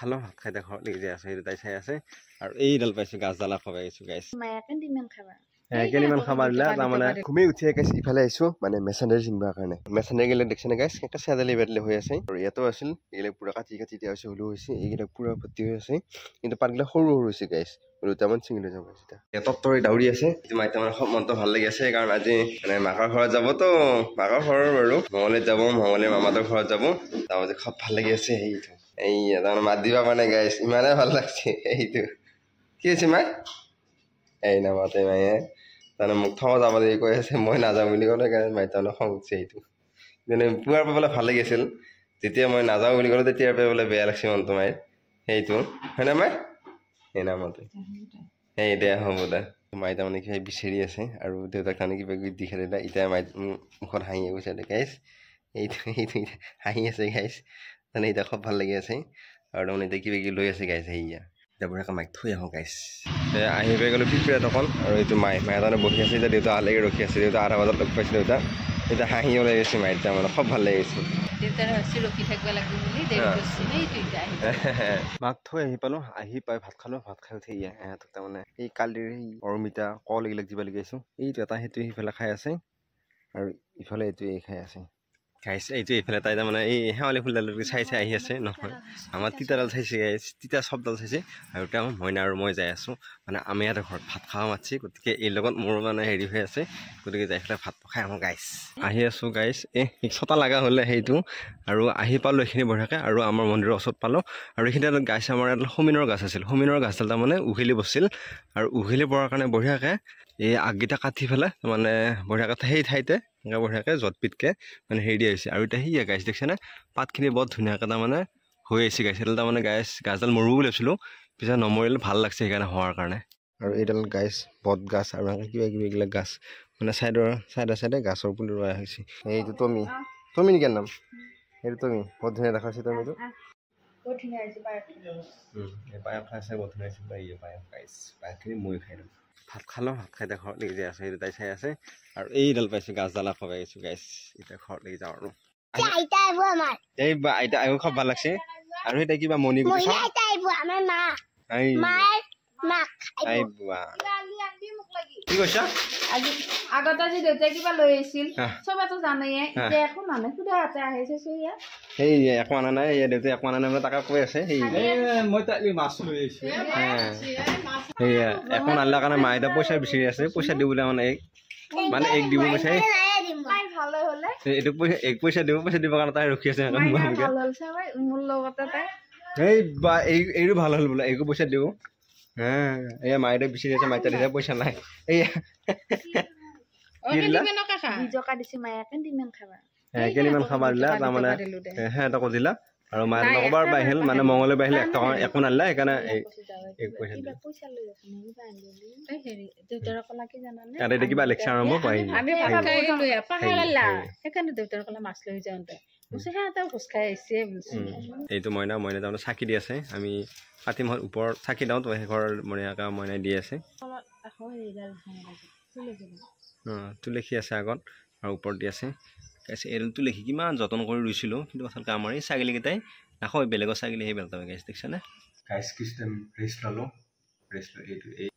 খালো ভাত খাই দেখো লিজে আছে এই তাই চাই আছে আৰু এইডাল পাইছো গাছডালা খবাই আছো গাইছ মায়াকে দিমান খাবা কেলিমান খাবা দিলা তাৰমানে ঘুমি উঠি গাইছ ইফালে আহিছো মানে মেছেঞ্জাৰ জিংবাৰ কাৰণে মেছেঞ্জাৰ গেলে দেখছনে গাইছ একটা সাদালি বেটলে হৈ আছে আৰু ইয়াতো আছিল এলে পুৰা কাটি কাটি দিয়া হৈছে হলু হৈছে এইগিটা পুৰা ভৰ্তি হৈ আছে কিন্তু পাতগিলা সৰু সৰু হৈছে গাইছ দুটামান চিঙিলে যাব এটা এটপতৰি দাউৰি আছে মাইতা মানে মনটো ভাল লাগি আছে কাৰণ আজি মানে মাকৰ ঘৰত যাব তো মাকৰ ঘৰৰ বাৰু মঙলে যাব মঙলে মামাতৰ ঘৰত যাব তাৰমানে খুব ভাল লাগি আছে এইটো এই তাৰমানে মাত দিবা মানে গাইছ ইমানে ভাল লাগছে এইটো কি আছে মাই এই নামাতে মায়ে তাৰমানে মোক থওঁ যাব বুলি কৈ আছে মই নাযাওঁ বুলি ক'লে মাইতা অলপ খং উঠছে এইটো মানে পুৱাৰ পৰা বোলে ভাল লাগি আছিল যেতিয়া মই নাযাওঁ বুলি ক'লে তেতিয়াৰ পৰা বোলে বেয়া লাগছে মনটো মায়ে সেইটো হয়নে মাই এই নামতে এই দে হ'ব দে মাই তাৰমানে কিবা বিচাৰি আছে আৰু দেউতাক তাৰমানে কিবা কিবি দি খেলিলে এতিয়া মাই মুখত হাঁহি গৈছে গাইছ এইটো হাঁহি আছে গাইছ তাৰমানে এতিয়া খুব ভাল লাগি আছে আৰু তাৰমানে এতিয়া কিবা কিবি লৈ আছে গাইছ সেয়া এতিয়া বঢ়িয়াকৈ মাইক থৈ আহোঁ গাইছ আহি পাই গ'লোঁ পিপিৰাত অকল আৰু এইটো মায়ে তাৰমানে বহি আছে এতিয়া দেউতা আহালৈকে ৰখি আছে দেউতা 8 বজাত লগ পাইছে দেউতা এতিয়া হাঁহি ওলাই গৈছে মাইত তাৰমানে খুব ভাল লাগিছে মাক থৈ আহি পালো আহি পাই ভাত খালো ভাত খাই উঠি ইহঁতক তাৰমানে এই কালিৰ অমিতা কল এইবিলাক দিব লগাইছো এইটো এটা সেইটো সিফালে খাই আছে আৰু ইফালে এইটো এই খাই আছে গাইছ এইটো এইফালে তাই তাৰমানে এই শেৱালি ফুলডাললৈকে চাই চাই আহি আছে নহয় আমাৰ তিতাডাল চাইছে গাইছ তিতা চবডাল চাইছে আৰু তেওঁ মইনা আৰু মই যাই আছো মানে আমি ইয়াতে ঘৰত ভাত খাওঁ মাতছি গতিকে এই লগত মোৰ মানে হেৰি হৈ আছে গতিকে যাই পেলাই ভাত খাই আহোঁ গাইছ আহি আছো গাইছ ছটা লগা হ'লে সেইটো আৰু আহি পালোঁ এইখিনি বঢ়িয়াকৈ আৰু আমাৰ মন্দিৰৰ ওচৰত পালোঁ আৰু এইখিনি গাছ আমাৰ এডাল হোমিনৰ গাছ আছিল হোমিনৰ গাছডাল তাৰমানে উঘিলি বছিল আৰু উঘিলি পৰাৰ কাৰণে বঢ়িয়াকৈ এই আগকেইটা কাটি পেলাই মানে বঢ়িয়াকৈ সেই ঠাইতে এনেকৈ বঢ়িয়াকৈ য'তপিতকৈ মানে হেৰি দিয়া হৈছে আৰু এতিয়া সেয়া গাছ দেখিছেনে পাতখিনি বৰ ধুনীয়াকৈ তাৰমানে হৈ আহিছে গাছ এডাল তাৰমানে গাছডাল মৰো বুলি ভাবিছিলোঁ পিছত নমৰিলে ভাল লাগছে সেইকাৰণে হোৱাৰ কাৰণে আৰু এইডাল গাছ বট গাছ আৰু কিবা কিবি এইবিলাক গাছ মানে চাইডে গাছৰ পুলি ৰোৱা হৈছে এইটো তুমি নেকি নাম এইটো তুমি বহুত ধুনীয়া দেখাইছে তুমিতো পায়স খাইছে বহুত ধুনীয়া হৈছে পায়স গাইছ পায়সখিনি মই খাই দিওঁ ভাত খালো ভাত খাই এতিয়া ঘৰত লাগি যাই আছে সেইটো তাই চাই আছে আৰু এইডাল পাইছোঁ গাছডালা খবাই গৈছোঁ গাইছ এতিয়া ঘৰত লাগি যাওঁ আৰু এই আইতা আহিব খুব ভাল লাগছে আৰু এতিয়া কিবা মণি কি কৈছা আগতে আজি দেউতাই কিবা লৈ আহিছিল চবেতো জানেই এতিয়া একো নানে সুধা হাতে আহিছে সেই একো আনা নাই দেউতাই একো আনা নাই মানে তাকে কৈ আছে সেই মই তাক মাছ লৈ আহিছো সেয়া একো নানিলে কাৰণে মা এতিয়া পইচা বিচাৰি আছে পইচা দিবলৈ মানে এক দিব বিচাৰি এইটো পইচা দিব কাৰণে তাই ৰখি আছে এই বা এইটো ভাল হ'ল বোলে এইটো পইচা দিব এয়া মাইতে বিচাৰি আছে মাইতা দিছে পইচা নাই এয়া কেলিমান খাবা দিলা তাৰমানে সিহঁতক দিলা আৰু মায়ে নকবাৰ বাহিল মানে মঙলে বাহিলে একো নানিলা সেইকাৰণে এতিয়া কিবা লেকচাৰ আৰম্ভ পাৰি এইটো মইনা তাৰমানে চাকি দি আছে আমি কাতি মাহৰ ওপৰত চাকি দিওঁ তো ঘৰৰ মৰিয়াকা মইনাই দি আছে তুলসী আছে আগত আৰু ওপৰত দি আছে এইডাল তুলসী কিমান যতন কৰি ৰুইছিলোঁ কিন্তু আচলতে আমাৰ এই ছাগলীকেইটাই নাখায় বেলেগৰ ছাগলী সেই বেলতা গাইছ দেখিছেনে গাইছ কিছু ৰেষ্ট ল'লোঁ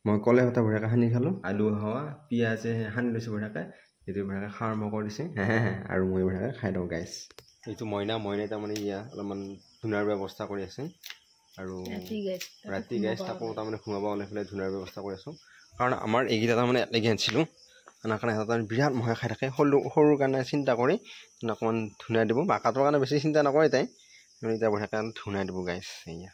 মই কলে সতা বঢ়িয়াকৈ সানি খালোঁ আলু হাৱা পিঁয়াজে সানি লৈছোঁ বঢ়িয়াকৈ এইটো বঢ়িয়াকৈ খাৰ মকৰ দিছে আৰু মই বঢ়িয়াকৈ খাই দিওঁ গাইছ এইটো মইনাই তাৰমানে অলপমান ধুনাৰ ব্যৱস্থা কৰি আছে আৰু ৰাতি গাইছ তাকো তাৰমানে সোমাব ওলাই পেলাই ধুনাৰ ব্যৱস্থা কৰি আছোঁ কাৰণ আমাৰ এইকেইটা তাৰমানে একেলগে আনিছিলোঁ আনাৰ কাৰণে সিহঁতৰ বিৰাট মহে খাই থাকে সৰুৰ কাৰণে চিন্তা কৰি অকণমান ধুনীয়া দিব বা কাটৰ কাৰণে বেছি চিন্তা নকৰে তাই এতিয়া বঢ়িয়াকৈ ধুনীয়া দিব গাইছ এয়া